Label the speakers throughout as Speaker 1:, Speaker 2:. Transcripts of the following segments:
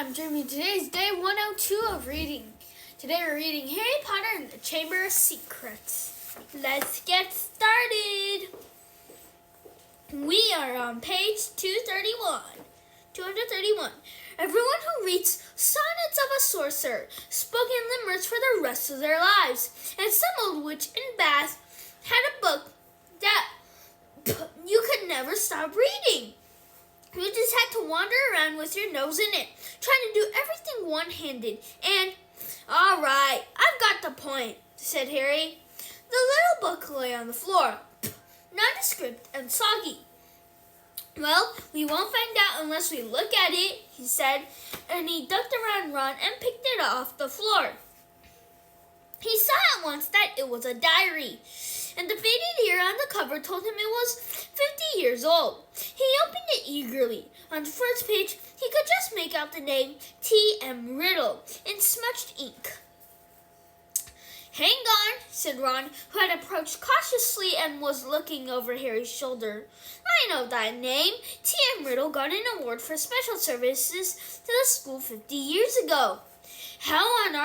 Speaker 1: I'm Jeremy. Today is day 102 of reading. Today we're reading Harry Potter and the Chamber of Secrets. Let's get started. We are on page 231. Everyone who reads Sonnets of a Sorcerer, spoken limerick for the rest of their lives. And some old witch in Bath had a book that you could never stop reading. You just had to wander around with your nose in it, trying to do everything one-handed. And, all right, I've got the point, said Harry. The little book lay on the floor, nondescript and soggy. Well, we won't find out unless we look at it, he said, and he ducked around Ron and picked it off the floor. He saw at once that it was a diary, and the faded ear on the cover told him it was 50 years old. He opened it eagerly. On the first page, he could just make out the name T.M. Riddle in smudged ink. Hang on, said Ron, who had approached cautiously and was looking over Harry's shoulder. I know that name. T.M. Riddle got an award for special services to the school 50 years ago. How on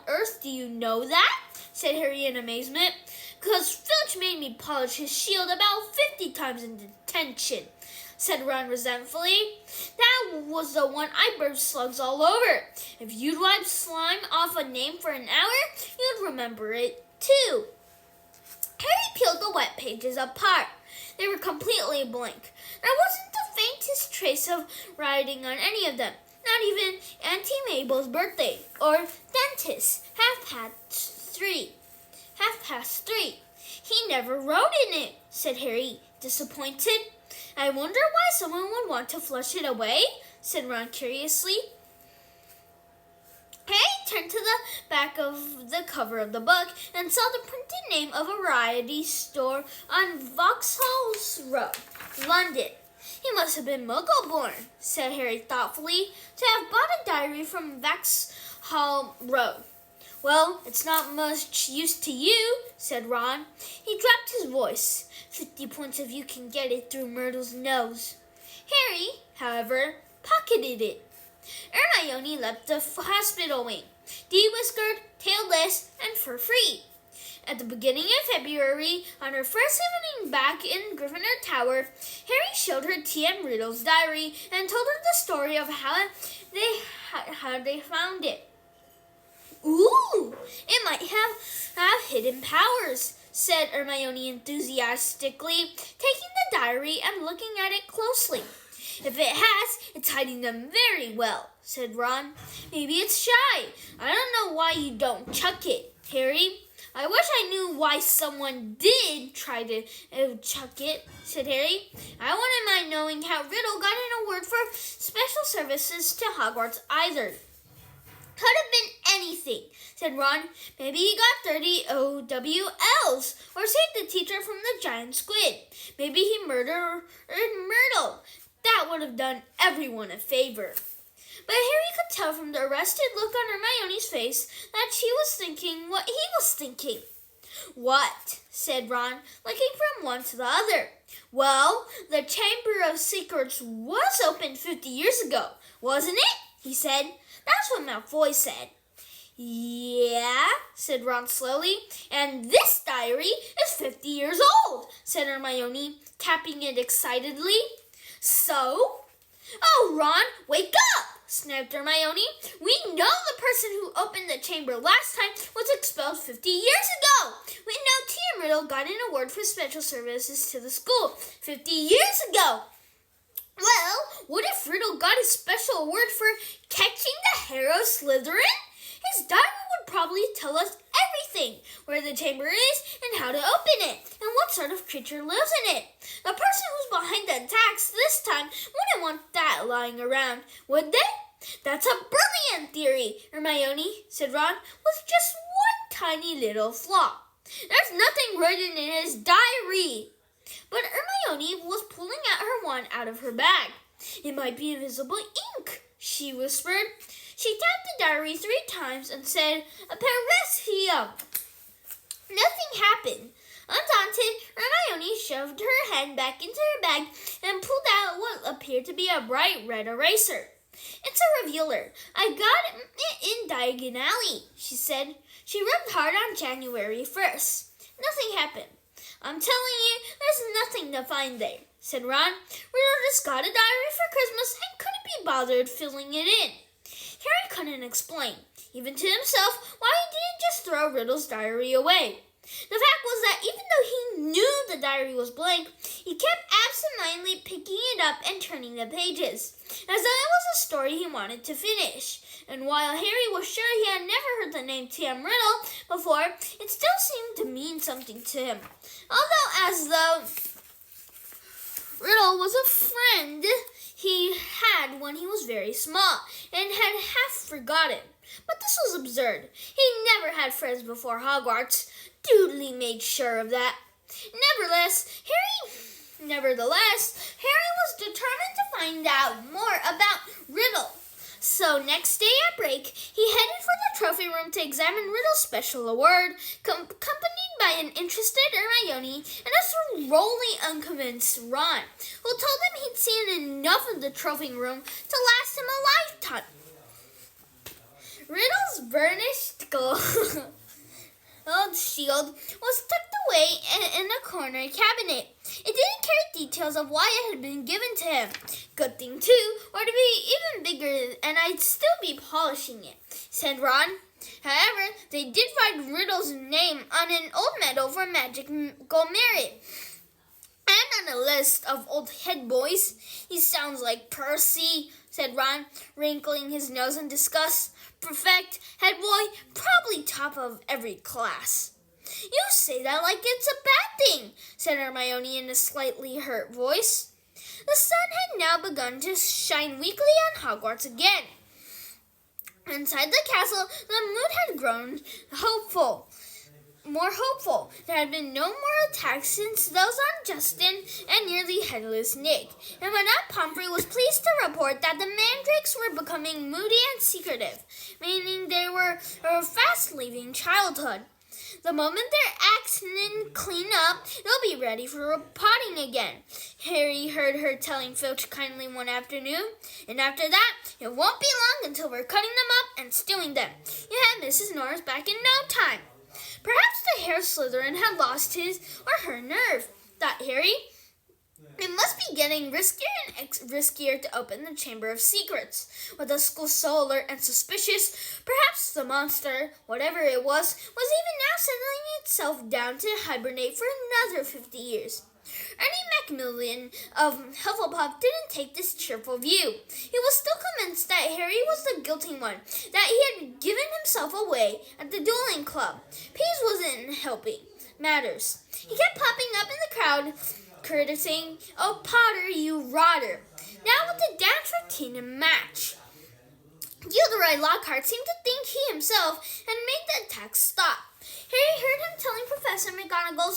Speaker 1: earth do you know that? Said Harry in amazement. Because Filch made me polish his shield about 50 times in detention, said Ron resentfully. That was the one I burnt slugs all over. If you'd wipe slime off a name for an hour, you'd remember it too. Harry peeled the wet pages apart. They were completely blank. There wasn't the faintest trace of writing on any of them, not even Auntie Mabel's birthday or dentist, 3:30. He never wrote in it, said Harry, disappointed. I wonder why someone would want to flush it away, said Ron curiously. Harry turned to the back of the cover of the book and saw the printed name of a variety store on Vauxhall Road, London. He must have been Muggle-born, said Harry thoughtfully, to have bought a diary from Vauxhall Road. Well, it's not much use to you, said Ron. He dropped his voice. 50 points if you can get it through Myrtle's nose. Harry, however, pocketed it. Hermione left the hospital wing, de-whiskered, tailless, and fur-free. At the beginning of February, on her first evening back in Gryffindor Tower, Harry showed her T.M. Riddle's diary and told her the story of how they found it. Ooh, it might have hidden powers, said Hermione enthusiastically, taking the diary and looking at it closely. If it has, it's hiding them very well, said Ron. Maybe it's shy. I don't know why you don't chuck it, Harry. I wish I knew why someone did try to chuck it, said Harry. I wouldn't mind knowing how Riddle got an award for special services to Hogwarts either. Could have been anything, said Ron. Maybe he got 30 OWLs, or saved the teacher from the giant squid. Maybe he murdered Myrtle. That would have done everyone a favor. But Harry could tell from the arrested look on Hermione's face that she was thinking what he was thinking. What? Said Ron, looking from one to the other. Well, the Chamber of Secrets was opened 50 years ago, wasn't it? He said. That's what Malfoy said. Yeah, said Ron slowly. And this diary is 50 years old, said Hermione, tapping it excitedly. So? Oh, Ron, wake up, snapped Hermione. We know the person who opened the chamber last time was expelled 50 years ago. We know T.M. Riddle got an award for special services to the school 50 years ago. Well, what if Riddle got a special award for catching the Harrow Slytherin? His diary would probably tell us everything, where the chamber is and how to open it, and what sort of creature lives in it. The person who's behind the attacks this time wouldn't want that lying around, would they? That's a brilliant theory, Hermione, said Ron, with just one tiny little flaw. There's nothing written in his diary. But Hermione was pulling out her wand out of her bag. It might be invisible ink, she whispered. She tapped the diary 3 times and said, Parrhesium. Nothing happened. Undaunted, Hermione shoved her head back into her bag and pulled out what appeared to be a bright red eraser. "It's a revealer. I got it in Diagon Alley," she said. She rubbed hard on January 1st. Nothing happened. "I'm telling you, there's nothing to find there," said Ron. "Riddle just got a diary for Christmas and couldn't be bothered filling it in." Harry couldn't explain, even to himself, why he didn't just throw Riddle's diary away. The fact was that even though he knew the diary was blank, he kept absentmindedly picking it up and turning the pages, as though it was a story he wanted to finish. And while Harry was sure he had never heard the name Tom Riddle before, it still seemed to mean something to him. Although as though Riddle was a friend he had when he was very small and had half forgotten. But this was absurd. He never had friends before Hogwarts. Dudley made sure of that. Nevertheless, Harry was determined to find out more about Riddle. So next day at break, he headed for the trophy room to examine Riddle's special award, accompanied by an interested Hermione and a thoroughly unconvinced Ron, who told him he'd seen enough of the trophy room to last him a lifetime. Riddle's burnished gold shield was tucked away in a corner cabinet. It didn't carry details of why it had been given to him. Good thing, too, or to be even bigger and I'd still be polishing it, said Ron. However, they did find Riddle's name on an old medal for magical merit. And on a list of old head boys. "He sounds like Percy," said Ron, wrinkling his nose in disgust. "Prefect, head boy, probably top of every class." "You say that like it's a bad thing," said Hermione in a slightly hurt voice. The sun had now begun to shine weakly on Hogwarts again. Inside the castle, the mood had grown more hopeful. There had been no more attacks since those on Justin and nearly headless Nick, and Madame Pomfrey was pleased to report that the mandrakes were becoming moody and secretive, meaning they were fast leaving childhood. The moment their accident clean up, they'll be ready for potting again, Harry heard her telling Filch kindly one afternoon. And after that, it won't be long until we're cutting them up and stewing them. You have Mrs. Norris back in no time. Perhaps the Hair Slytherin had lost his or her nerve, thought Harry. It must be getting riskier and riskier to open the Chamber of Secrets. With the school so alert and suspicious, perhaps the monster, whatever it was even now settling itself down to hibernate for another 50 years. Ernie Macmillan of Hufflepuff didn't take this cheerful view. He was still convinced that Harry was the guilty one, that he had given himself away at the dueling club. Peeves wasn't helping matters. He kept popping up in the crowd, courtesying, "Oh, Potter, you rotter," now with the dance routine and match. Gilderoy Lockhart seemed to think he himself had made the attack stop. Harry heard him telling Professor McGonagall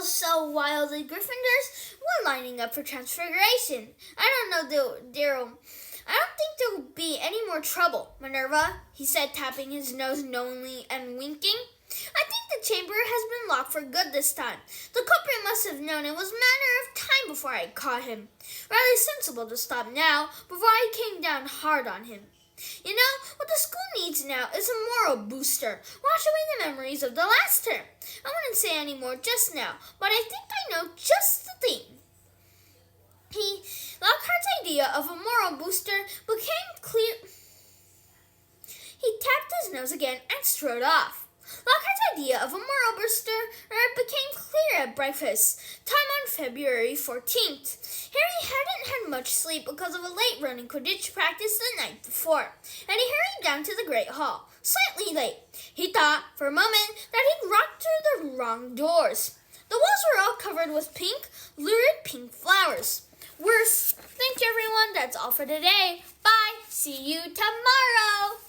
Speaker 1: so while the Gryffindors were lining up for Transfiguration. "I don't know, Daryl. I don't think there'll be any more trouble, Minerva," he said, tapping his nose knowingly and winking. "I think the chamber has been locked for good this time. The culprit must have known it was a matter of time before I caught him. Rather sensible to stop now, before I came down hard on him. You know, what the school needs now is a moral booster. Wash away the memories of the last term. I wouldn't say any more just now, but I think I know just the thing." Lockhart's idea of a moral booster became clear. He tapped his nose again and strode off. Lockhart's idea of a moral booster became clear at breakfast time on February 14th. Harry hadn't had much sleep because of a late running Quidditch practice the night before, and he hurried down to the Great Hall, slightly late. He thought, for a moment, that he'd walked through the wrong doors. The walls were all covered with lurid pink flowers. Thank you, everyone. That's all for today. Bye. See you tomorrow.